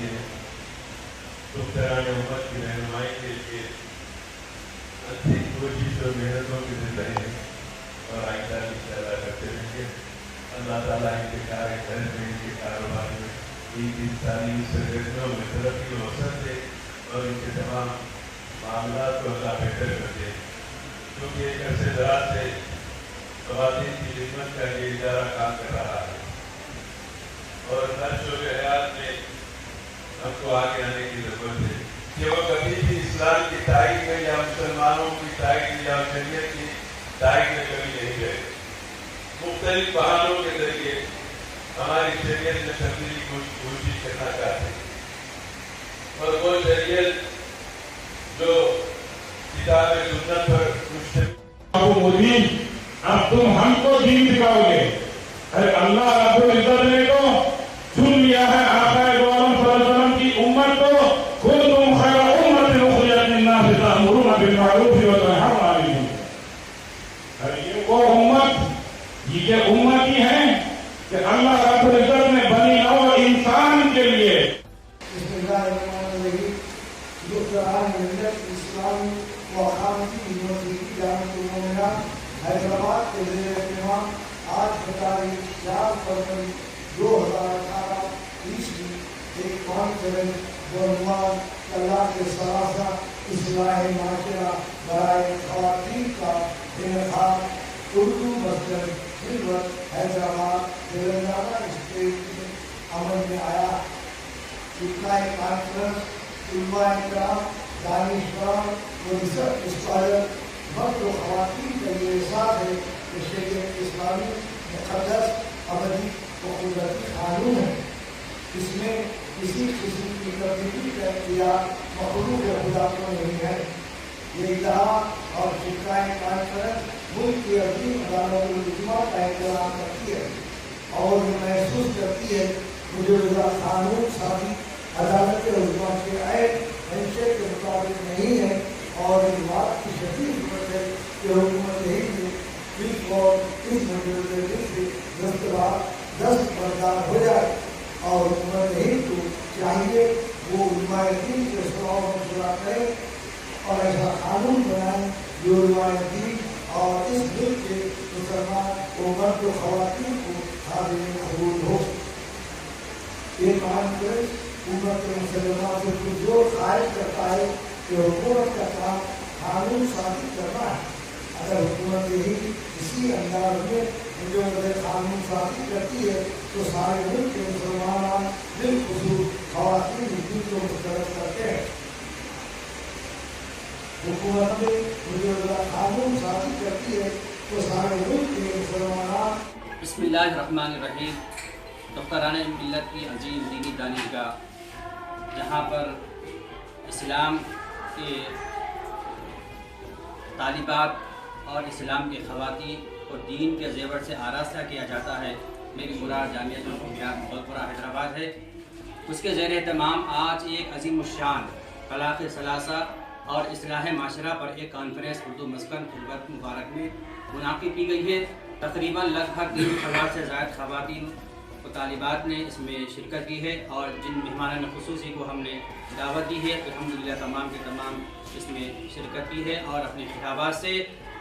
دیے ہیں۔ دختران امت کی رہنمائی کے لیے اچھی کوشش اور محنتوں کے دن رہے ہیں اور آئندہ بھی پیدا کرتے رہیں گے۔ اللہ تعالیٰ ان کے گھر میں، ان کے کاروبار میں، ان کی تعلیم سرگرمیوں میں ترقی و وسعت دے اور ان کے تمام معاملات کو اللہ بہتر کر دے، کیونکہ ایک عرصے دراز سے خواتین کی خدمت کا یہ ادارہ کام کر رہا ہے اور ہر شعبے حیات میں ہم کو آگے آنے کی ضرورت ہے کہ وہ کبھی بھی اسلام کی تائید میں یا مسلمانوں کی تائید میں یا شریعت کی تائید میں کبھی نہیں گئے۔ مختلف بہانوں کے ذریعے ہماری شریعت میں تبدیلی کی کوشش کرنا چاہتے ہیں اور وہ شریعت جو کتاب سنت پر مشتمل، اب تم ہم کو دین دکھاؤ گے۔ ارے اللہ رب العزت نے تو چن لیا ہے آقا دو عالم صلی اللہ علیہ وسلم کی امت کو، کنتم خیر امت اخرجت للناس تأمرون بالمعروف وتنهون عن المنکر۔ ارے یہ وہ امت، یہ امت ہی ہے کہ اللہ رب العزت نے بنی نوع انسان کے لیے۔ بسم اللہ الرحمن الرحیم۔ دختران ملت اسلامی و خانگی یونیورسٹی جامعۃ المومنہ حیدرآباد کے زیر اہتمام آج بتاریخ 4 فروری 2018 عیسوی ایک کانفرنس بعنوان اللہ کے ثلاثہ اصلاح معاشرہ برائے خواتین کا انعقاد اردو مسجد خلوت حیدرآباد تلنگانہ اسٹیٹ میں عمل میں آیا۔ اطلاع کانفرنس علماء کرام، دانشوران و ریسرچ اسکالر، مرد و خواتین کا یہ احساس ہے کہ شریعت اسلامی مقدس، ابدی و قدرتی قانون ہے۔ اس میں کسی قسم کی تبدیلی کا اختیار مخلوق خدا کو نہیں ہے۔ یہ ادارہ اور فقہ کانفرنس ملک کی عظیم عدالت العظمیٰ کا احترام کرتی ہے اور یہ محسوس کرتی ہے مجوزہ قانون سازی عدالت عظمیٰ کے عین منشے کے مطابق نہیں ہے اور اس بات کی شدید ضرورت ہے کہ حکومت ہند میں اور اس مجوزے سے دستبردار ہو جائے اور حکومت ہند کو چاہیے وہ علماء دین کے سراغ مشورہ کرے اور ایسا قانون بنائیں جو علماء دین اور اس ملک کے مسلمان مرد و خواتین کو قابل قبول ہو۔ یہ کانفرنس حکومت مسلمہ سے پرجوش خواہش کرتا ہے کہ حکومت کا کام قانون سازی کرنا ہے۔ اگر حکومت ہی اسی انداز میں جو قانون سازی کرتی ہے تو سارے ملک کے مسلمان بالخصوص خواتین دین کو مسترد کرتے ہیں۔ حکومت میں جو قانون سازی کرتی ہے تو سارے ملک کے مسلمان۔ بسم اللہ الرحمن الرحیم۔ دختران ملت کی عظیم دینی دانشگاہ، جہاں پر اسلام کے طالبات اور اسلام کے خواتین کو دین کے زیور سے آراستہ کیا جاتا ہے، میری مراد جامعہ بہت حیدرآباد ہے۔ اس کے زیر اہتمام آج ایک عظیم الشان طلاق ثلاثہ اور اصلاح معاشرہ پر ایک کانفرنس اردو مسکن خلوت مبارک میں منعقد کی گئی ہے۔ تقریباً لگ بھگ 3,000 سے زائد خواتین و طالبات نے اس میں شرکت کی ہے اور جن مہمانان خصوصی کو ہم نے دعوت دی ہے الحمدللہ تمام کے تمام اس میں شرکت کی ہے اور اپنے خطابات سے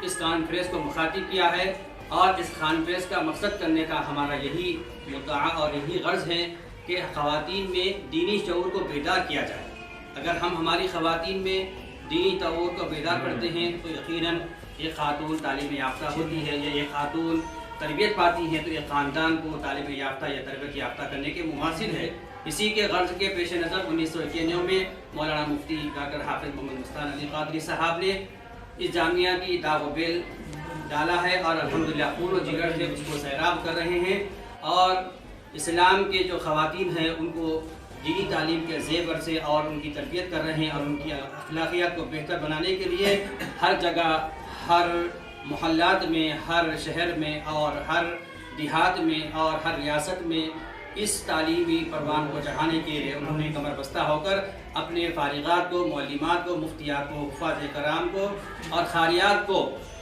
اس کانفرنس کو مخاطب کیا ہے اور اس کانفرنس کا مقصد کرنے کا ہمارا یہی مدعا اور یہی غرض ہے کہ خواتین میں دینی شعور کو بیدار کیا جائے۔ اگر ہم ہماری خواتین میں دینی شعور کو بیدار کرتے ہیں تو یقیناً یہ خاتون تعلیم یافتہ ہوتی ہے یا یہ خاتون تربیت پاتی ہیں تو یہ خاندان کو تعلیم یافتہ یا تربیت یافتہ کرنے کے مماثل ہے۔ اسی کے غرض کے پیش نظر 1991 میں مولانا مفتی ڈاکٹر حافظ محمد مستان علی قادری صاحب نے اس جامعہ کی داغ و بیل ڈالا ہے اور الحمدللہ خون و جگر سے اس کو سیراب کر رہے ہیں اور اسلام کے جو خواتین ہیں ان کو دینی تعلیم کے زیور سے اور ان کی تربیت کر رہے ہیں اور ان کی اخلاقیات کو بہتر بنانے کے لیے ہر جگہ، ہر محلات میں، ہر شہر میں اور ہر دیہات میں اور ہر ریاست میں اس تعلیمی پروان کو چڑھانے کے لیے انہوں نے کمر بستہ ہو کر اپنے فارغات کو، معلمات کو، مفتیات کو، حفاظ کرام کو اور خاریات کو